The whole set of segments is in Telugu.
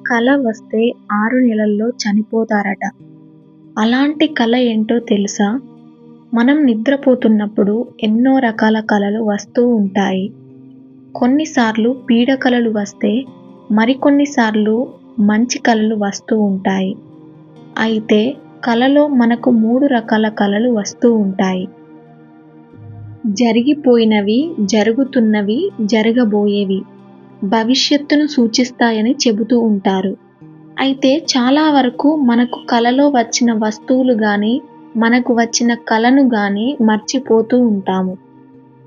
కల వస్తే 6 నెలల్లో చనిపోతారట. అలాంటి కల ఏంటో తెలుసా? మనం నిద్రపోతున్నప్పుడు ఎన్నో రకాల కలలు వస్తూ ఉంటాయి. కొన్నిసార్లు పీడకలలు వస్తే మరికొన్నిసార్లు మంచి కలలు వస్తూ ఉంటాయి. అయితే కలలో మనకు 3 రకాల కలలు వస్తూ ఉంటాయి. జరిగిపోయినవి, జరుగుతున్నవి, జరగబోయేవి, భవిష్యత్తును సూచిస్తాయని చెబుతూ ఉంటారు. అయితే చాలా వరకు మనకు కలలో వచ్చిన వస్తువులు గానీ, మనకు వచ్చిన కలను గానీ మర్చిపోతూ ఉంటాము.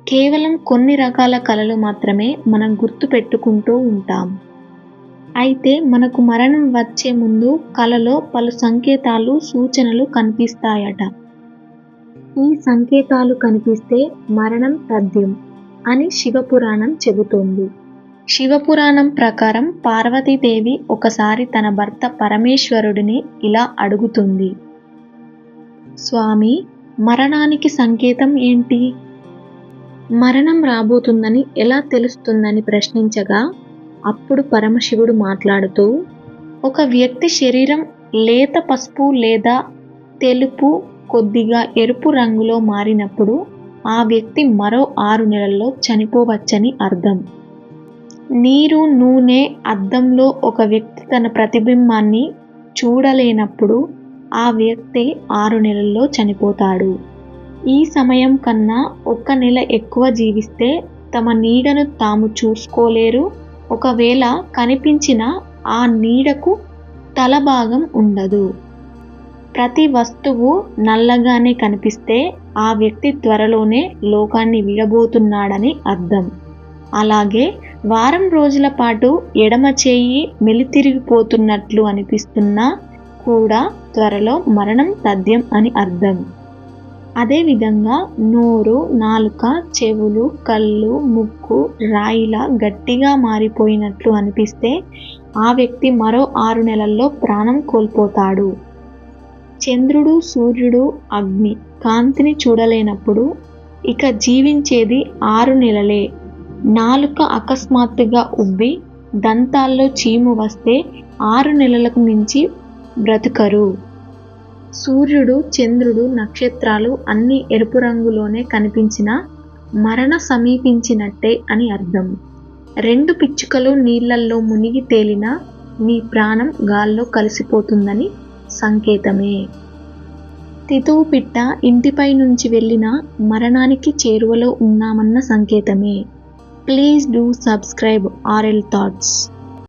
కేవలం కొన్ని రకాల కలలు మాత్రమే మనం గుర్తుపెట్టుకుంటూ ఉంటాము. అయితే మనకు మరణం వచ్చే ముందు కలలో పలు సంకేతాలు, సూచనలు కనిపిస్తాయట. ఈ సంకేతాలు కనిపిస్తే మరణం తథ్యం అని శివపురాణం చెబుతోంది. శివపురాణం ప్రకారం పార్వతీదేవి ఒకసారి తన భర్త పరమేశ్వరుడిని ఇలా అడుగుతుంది. స్వామి, మరణానికి సంకేతం ఏంటి? మరణం రాబోతుందని ఎలా తెలుస్తుందని ప్రశ్నించగా, అప్పుడు పరమశివుడు మాట్లాడుతూ, ఒక వ్యక్తి శరీరం లేత పసుపు లేదా తెలుపు, కొద్దిగా ఎరుపు రంగులో మారినప్పుడు ఆ వ్యక్తి మరో 6 నెలల్లో చనిపోవచ్చని అర్థం. నీరు, నూనె, అద్దంలో ఒక వ్యక్తి తన ప్రతిబింబాన్ని చూడలేనప్పుడు ఆ వ్యక్తి 6 నెలల్లో చనిపోతాడు. ఈ సమయం కన్నా 1 నెల ఎక్కువ జీవిస్తే తమ నీడను తాము చూసుకోలేరు. ఒకవేళ కనిపించినా ఆ నీడకు తల భాగం ఉండదు. ప్రతి వస్తువు నల్లగానే కనిపిస్తే ఆ వ్యక్తి త్వరలోనే లోకాన్ని విడబోతున్నాడని అర్థం. అలాగే వారం రోజుల పాటు ఎడమ చేయి మెలితిరిగిపోతున్నట్లు అనిపిస్తున్నా కూడా త్వరలో మరణం తథ్యం అని అర్థం. అదేవిధంగా నోరు, నాలుక, చెవులు, కళ్ళు, ముక్కు రాయిలా గట్టిగా మారిపోయినట్లు అనిపిస్తే ఆ వ్యక్తి మరో 6 నెలల్లో ప్రాణం కోల్పోతాడు. చంద్రుడు, సూర్యుడు, అగ్ని కాంతిని చూడలేనప్పుడు ఇక జీవించేది 6 నెలలే. నాలుక అకస్మాత్తుగా ఉబ్బి దంతాల్లో చీము వస్తే 6 నెలలకు మించి బ్రతుకరు. సూర్యుడు, చంద్రుడు, నక్షత్రాలు అన్నీ ఎరుపు రంగులోనే కనిపించినా మరణ సమీపించినట్టే అని అర్థం. 2 పిచ్చుకలు నీళ్లల్లో మునిగి తేలినా మీ ప్రాణం గాల్లో కలిసిపోతుందని సంకేతమే. తితువు పిట్ట ఇంటిపై నుంచి వెళ్ళినా మరణానికి చేరువలో ఉన్నామన్న సంకేతమే. Please do subscribe RL Thoughts.